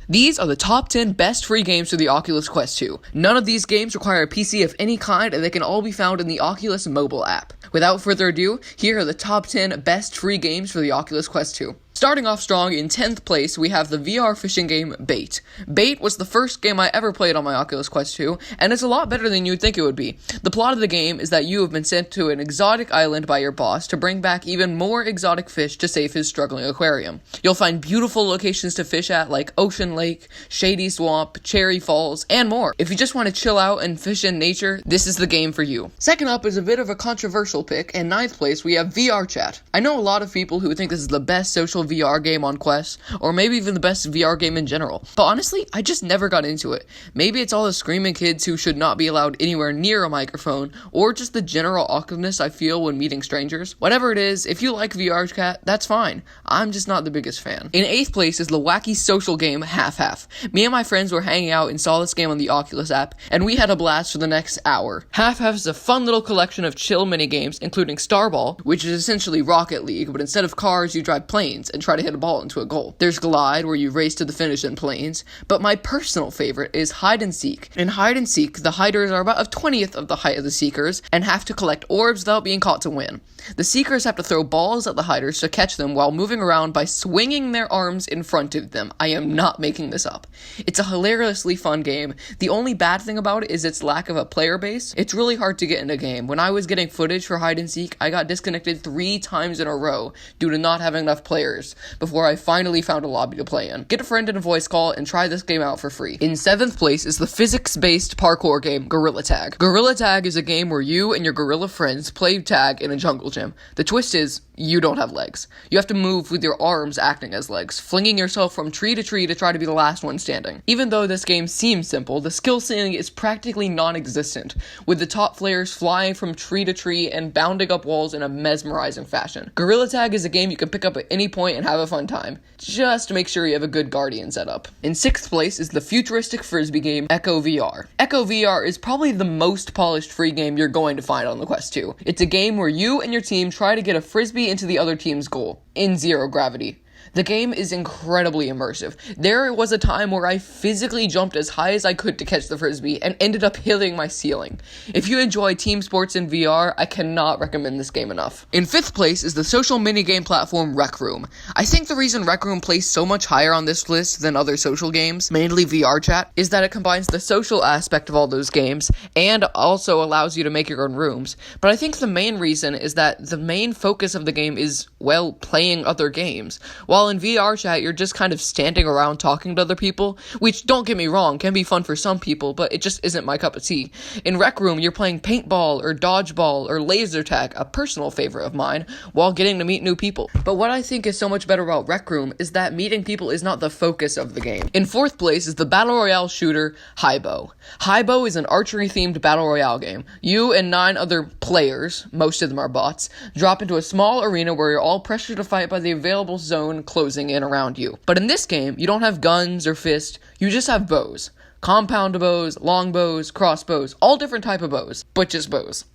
These are the top 10 best free games for the Oculus Quest 2. None of these games require a PC of any kind, and they can all be found in the Oculus mobile app. Without further ado, here are the top 10 best free games for the Oculus Quest 2. Starting off strong, in 10th place, we have the VR fishing game Bait. Bait was the first game I ever played on my Oculus Quest 2, and it's a lot better than you'd think it would be. The plot of the game is that you have been sent to an exotic island by your boss to bring back even more exotic fish to save his struggling aquarium. You'll find beautiful locations to fish at like Ocean Lake, Shady Swamp, Cherry Falls, and more. If you just want to chill out and fish in nature, this is the game for you. Second up is a bit of a controversial pick. In 9th place, we have VR Chat. I know a lot of people who think this is the best social VR game on Quest, or maybe even the best VR game in general. But honestly, I just never got into it. Maybe it's all the screaming kids who should not be allowed anywhere near a microphone, or just the general awkwardness I feel when meeting strangers. Whatever it is, if you like VR Chat, that's fine. I'm just not the biggest fan. In 8th place is the wacky social game Half Half. Me and my friends were hanging out and saw this game on the Oculus app, and we had a blast for the next hour. Half Half is a fun little collection of chill minigames, including Starball, which is essentially Rocket League, but instead of cars, you drive planes and try to hit a ball into a goal. There's Glide, where you race to the finish in planes, but my personal favorite is Hide and Seek. In Hide and Seek, the hiders are about a 20th of the height of the seekers, and have to collect orbs without being caught to win. The seekers have to throw balls at the hiders to catch them while moving around by swinging their arms in front of them. I am not making this up. It's a hilariously fun game. The only bad thing about it is its lack of a player base. It's really hard to get in a game. When I was getting footage for Hide and Seek, I got disconnected 3 times in a row due to not having enough players before I finally found a lobby to play in. Get a friend in a voice call and try this game out for free. In 7th place is the physics-based parkour game Gorilla Tag. Gorilla Tag is a game where you and your gorilla friends play tag in a jungle gym. The twist is, you don't have legs. You have to move with your arms acting as legs, flinging yourself from tree to tree to try to be the last one standing. Even though this game seems simple, the skill ceiling is practically non-existent, with the top players flying from tree to tree and bounding up walls in a mesmerizing fashion. Gorilla Tag is a game you can pick up at any point and have a fun time. Just make sure you have a good guardian setup. In 6th place is the futuristic frisbee game Echo VR. Echo VR is probably the most polished free game you're going to find on the Quest 2. It's a game where you and your team try to get a frisbee into the other team's goal, in zero gravity. The game is incredibly immersive. There was a time where I physically jumped as high as I could to catch the frisbee and ended up hitting my ceiling. If you enjoy team sports in VR, I cannot recommend this game enough. In 5th place is the social minigame platform Rec Room. I think the reason Rec Room placed so much higher on this list than other social games, mainly VR Chat, is that it combines the social aspect of all those games and also allows you to make your own rooms. But I think the main reason is that the main focus of the game is, well, playing other games. While in VR Chat, you're just kind of standing around talking to other people, which, don't get me wrong, can be fun for some people, but it just isn't my cup of tea. In Rec Room, you're playing paintball or dodgeball or laser tag, a personal favorite of mine, while getting to meet new people. But what I think is so much better about Rec Room is that meeting people is not the focus of the game. In 4th place is the battle royale shooter Highbow. Highbow is an archery-themed battle royale game. You and 9 other players, most of them are bots, drop into a small arena where you're all pressured to fight by the available zone closing in around you. But in this game, you don't have guns or fists, you just have bows. Compound bows, long bows, crossbows, all different type of bows, but just bows.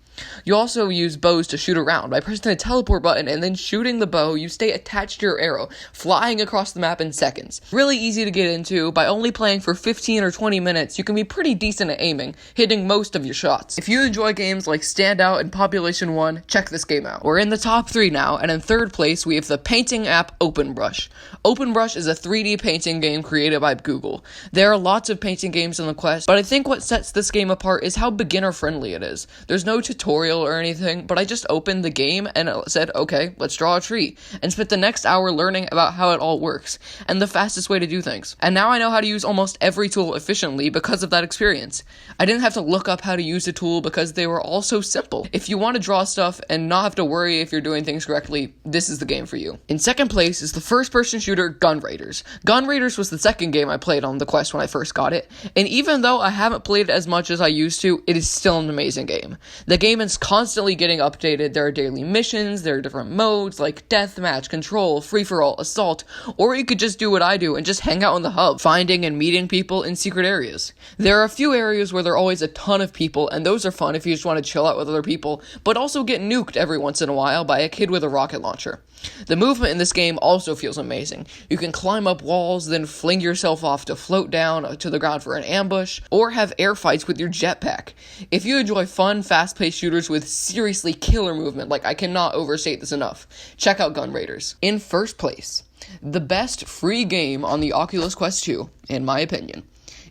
You also use bows to shoot around. By pressing the teleport button and then shooting the bow, you stay attached to your arrow, flying across the map in seconds. Really easy to get into. By only playing for 15 or 20 minutes, you can be pretty decent at aiming, hitting most of your shots. If you enjoy games like Standout and Population 1, check this game out. We're in the top 3 now, and in 3rd place, we have the painting app OpenBrush. OpenBrush is a 3D painting game created by Google. There are lots of painting games on the Quest, but I think what sets this game apart is how beginner-friendly it is. There's no tutorial or anything, but I just opened the game and it said, okay, let's draw a tree, and spent the next hour learning about how it all works, and the fastest way to do things. And now I know how to use almost every tool efficiently because of that experience. I didn't have to look up how to use a tool because they were all so simple. If you want to draw stuff and not have to worry if you're doing things correctly, this is the game for you. In 2nd place is the first-person shooter Gun Raiders. Gun Raiders was the 2nd game I played on the Quest when I first got it, and even though I haven't played it as much as I used to, it is still an amazing game. The game game is constantly getting updated. There are daily missions, there are different modes like deathmatch, control, free-for-all, assault, or you could just do what I do and just hang out in the hub, finding and meeting people in secret areas. There are a few areas where there are always a ton of people, and those are fun if you just want to chill out with other people, but also get nuked every once in a while by a kid with a rocket launcher. The movement in this game also feels amazing. You can climb up walls, then fling yourself off to float down to the ground for an ambush, or have air fights with your jetpack. If you enjoy fun, fast-paced shooters with seriously killer movement, like I cannot overstate this enough, check out Gun Raiders. In first place, the best free game on the Oculus Quest 2, in my opinion,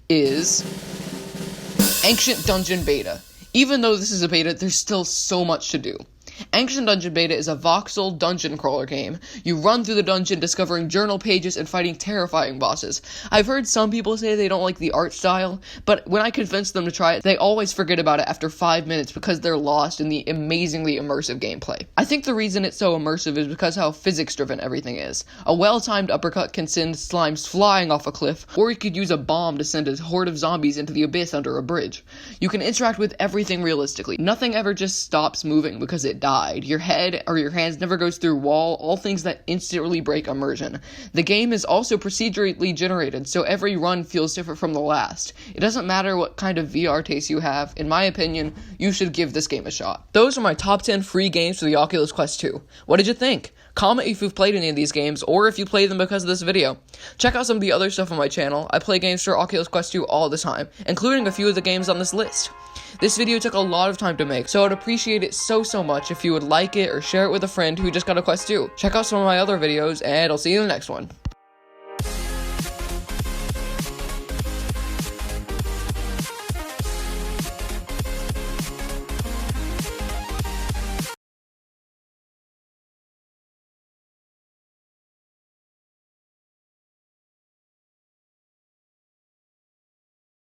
is Ancient Dungeon Beta. Even though this is a beta, there's still so much to do. Ancient Dungeon Beta is a voxel dungeon crawler game. You run through the dungeon, discovering journal pages and fighting terrifying bosses. I've heard some people say they don't like the art style, but when I convince them to try it, they always forget about it after 5 minutes because they're lost in the amazingly immersive gameplay. I think the reason it's so immersive is because how physics-driven everything is. A well-timed uppercut can send slimes flying off a cliff, or you could use a bomb to send a horde of zombies into the abyss under a bridge. You can interact with everything realistically. Nothing ever just stops moving because it died. Your head or your hands never goes through wall, all things that instantly break immersion. The game is also procedurally generated, so every run feels different from the last. It doesn't matter what kind of VR taste you have. In my opinion, you should give this game a shot. Those are my top 10 free games for the Oculus Quest 2. What did you think? Comment if you've played any of these games, or if you played them because of this video. Check out some of the other stuff on my channel. I play games for Oculus Quest 2 all the time, including a few of the games on this list. This video took a lot of time to make, so I'd appreciate it so much if you would like it or share it with a friend who just got a Quest 2. Check out some of my other videos, and I'll see you in the next one.